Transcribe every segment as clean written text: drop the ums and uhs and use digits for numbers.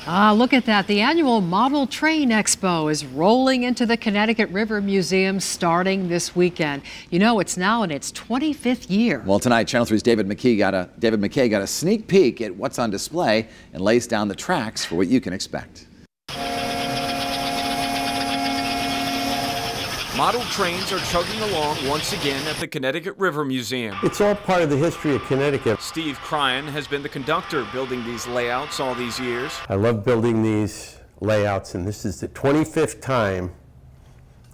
Look at that. The annual Model Train Expo is rolling into the Connecticut River Museum starting this weekend. You know, it's now in its 25th year. Well, tonight, Channel 3's David McKay got a sneak peek at what's on display and lays down the tracks for what you can expect. Model trains are chugging along once again at the Connecticut River Museum. It's all part of the history of Connecticut. Steve Cryan has been the conductor building these layouts all these years. I love building these layouts, and this is the 25th time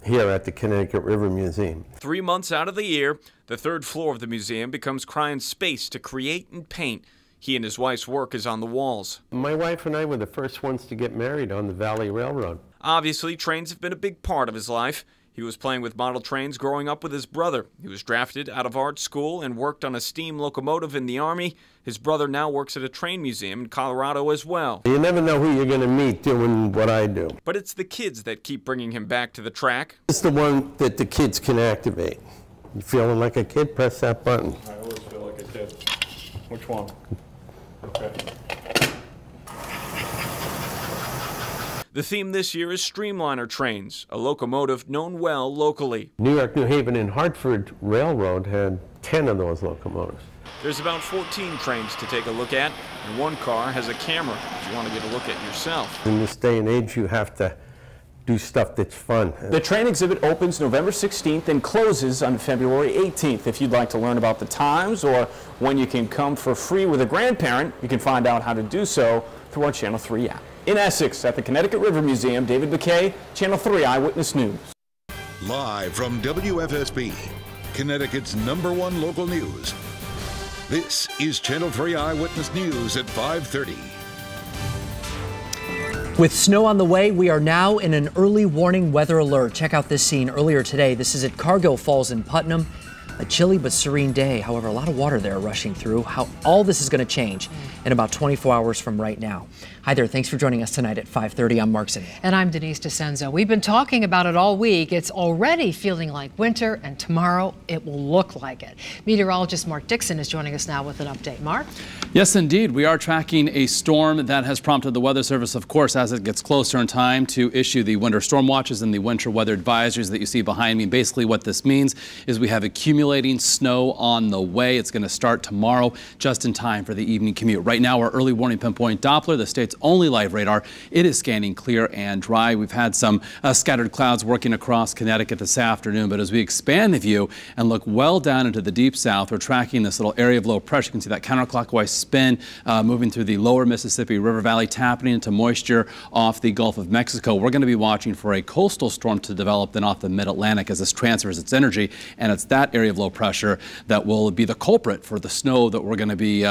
here at the Connecticut River Museum. 3 months out of the year, the third floor of the museum becomes Cryan's space to create and paint. He and his wife's work is on the walls. My wife and I were the first ones to get married on the Valley Railroad. Obviously, trains have been a big part of his life. He was playing with model trains growing up with his brother. He was drafted out of art school and worked on a steam locomotive in the Army. His brother now works at a train museum in Colorado as well. You never know who you're going to meet doing what I do. But it's the kids that keep bringing him back to the track. It's the one that the kids can activate. You feeling like a kid? Press that button. I always feel like a kid. Which one? Okay. The theme this year is Streamliner trains, a locomotive known well locally. New York, New Haven, and Hartford Railroad had 10 of those locomotives. There's about 14 trains to take a look at, and one car has a camera if you want to get a look at yourself. In this day and age, you have to do stuff that's fun. The train exhibit opens November 16th and closes on February 18th. If you'd like to learn about the times or when you can come for free with a grandparent, you can find out how to do so through our Channel 3 app. In Essex, at the Connecticut River Museum, David McKay, Channel 3 Eyewitness News. Live from WFSB, Connecticut's #1 local news. This is Channel 3 Eyewitness News at 5:30. With snow on the way, we are now in an early warning weather alert. Check out this scene earlier today. This is at Cargill Falls in Putnam. A chilly but serene day. However, a lot of water there rushing through. How all this is going to change in about 24 hours from right now. Hi there. Thanks for joining us tonight at 5:30. I'm Mark Zinn. And I'm Denise DeCenzo. We've been talking about it all week. It's already feeling like winter, and tomorrow it will look like it. Meteorologist Mark Dixon is joining us now with an update. Mark? Yes, indeed. We are tracking a storm that has prompted the Weather Service, of course, as it gets closer in time, to issue the winter storm watches and the winter weather advisories that you see behind me. Basically, what this means is we have accumulating snow on the way. It's going to start tomorrow, just in time for the evening commute. Right now, our early warning pinpoint Doppler, the state's only live radar, it is scanning clear and dry. We've had some scattered clouds working across Connecticut this afternoon, but as we expand the view and look well down into the deep south, we're tracking this little area of low pressure. You can see that counterclockwise spin moving through the lower Mississippi River Valley, tapping into moisture off the Gulf of Mexico. We're going to be watching for a coastal storm to develop then off the mid-Atlantic as this transfers its energy, and it's that area of low pressure that will be the culprit for the snow that we're going to be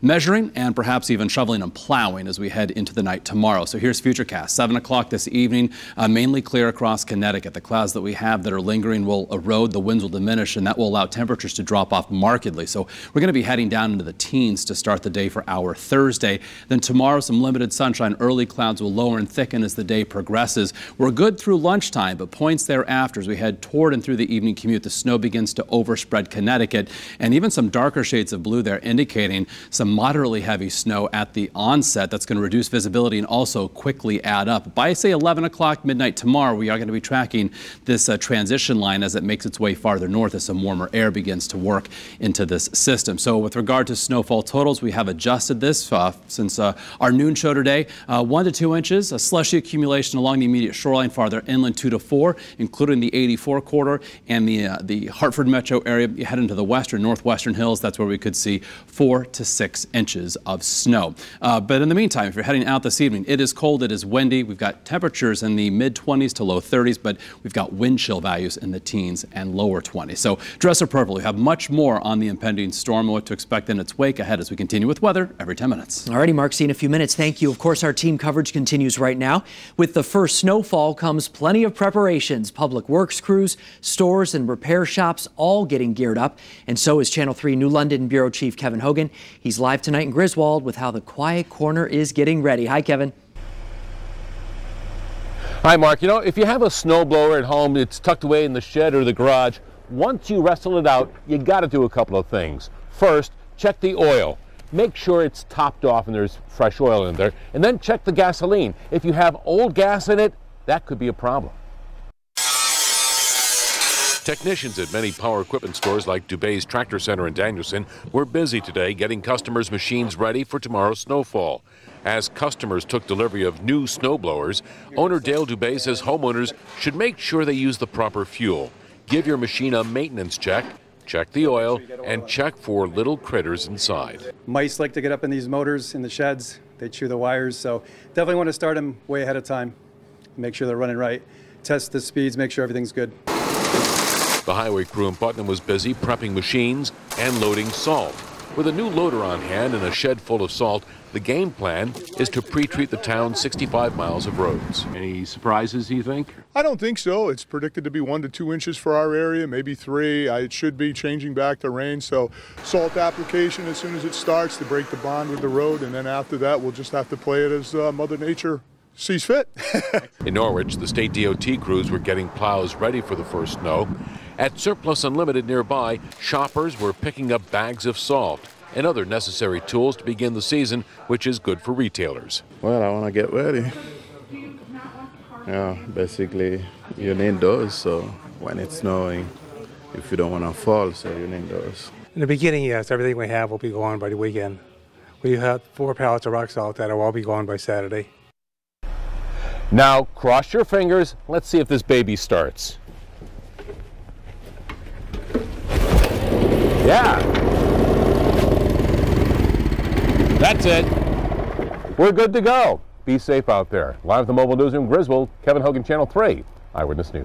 measuring and perhaps even shoveling and plowing as we head into the night tomorrow. So here's Futurecast. 7 o'clock this evening, mainly clear across Connecticut. The clouds that we have that are lingering will erode, the winds will diminish, and that will allow temperatures to drop off markedly. So we're going to be heading down into the teens to start the day for our Thursday. Then tomorrow, some limited sunshine. Early clouds will lower and thicken as the day progresses. We're good through lunchtime, but points thereafter as we head toward and through the evening commute, the snow begins to overspread Connecticut, and even some darker shades of blue there indicating some moderately heavy snow at the onset. That's going to reduce visibility and also quickly add up. By, say, 11 o'clock midnight tomorrow, we are going to be tracking this transition line as it makes its way farther north as some warmer air begins to work into this system. So with regard to snowfall totals, we have adjusted this since our noon show today. 1 to 2 inches, a slushy accumulation along the immediate shoreline, farther inland 2 to 4, including the 84 corridor and the Hartford metro area. You head into the western, northwestern hills, that's where we could see 4 to 6 inches of snow. But in the meantime, if you're heading out this evening, it is cold, it is windy. We've got temperatures in the mid-20s to low 30s, but we've got wind chill values in the teens and lower 20s. So dress appropriately. We have much more on the impending storm and what to expect in its wake ahead as we continue with weather every 10 minutes. Alrighty, Mark, see you in a few minutes. Thank you. Of course, our team coverage continues right now. With the first snowfall comes plenty of preparations. Public works crews, stores, and repair shops all getting geared up. And so is Channel 3 New London Bureau Chief Kevin Hogan. He's live tonight in Griswold with how the Quiet Corner is getting ready. Hi, Kevin. Hi, Mark. You know, if you have a snowblower at home, it's tucked away in the shed or the garage. Once you wrestle it out, you got to do a couple of things. First, check the oil. make sure it's topped off and there's fresh oil in there. And then check the gasoline. If you have old gas in it, that could be a problem. Technicians at many power equipment stores like Dubé's Tractor Center in Danielson were busy today getting customers' machines ready for tomorrow's snowfall. As customers took delivery of new snowblowers, owner Dale Dubé says homeowners should make sure they use the proper fuel. Give your machine a maintenance check, check the oil, and check for little critters inside. Mice like to get up in these motors in the sheds. They chew the wires, so definitely want to start them way ahead of time. Make sure they're running right. Test the speeds, make sure everything's good. The highway crew in Putnam was busy prepping machines and loading salt. With a new loader on hand and a shed full of salt, the game plan is to pre-treat the town's 65 miles of roads. Any surprises, do you think? I don't think so. It's predicted to be 1 to 2 inches for our area, maybe 3. It should be changing back to rain, so salt application as soon as it starts to break the bond with the road, and then after that we'll just have to play it as Mother Nature sees fit. In Norwich, the state DOT crews were getting plows ready for the first snow. At Surplus Unlimited nearby, shoppers were picking up bags of salt and other necessary tools to begin the season, which is good for retailers. Well, I want to get ready. Yeah, basically, you're indoors, so when it's snowing, if you don't want to fall, so you're indoors. In the beginning, yes, everything we have will be gone by the weekend. We have 4 pallets of rock salt that will all be gone by Saturday. Now, cross your fingers. Let's see if this baby starts. Yeah. That's it. We're good to go. Be safe out there. Live at the Mobile Newsroom, Griswold, Kevin Hogan, Channel 3, Eyewitness News.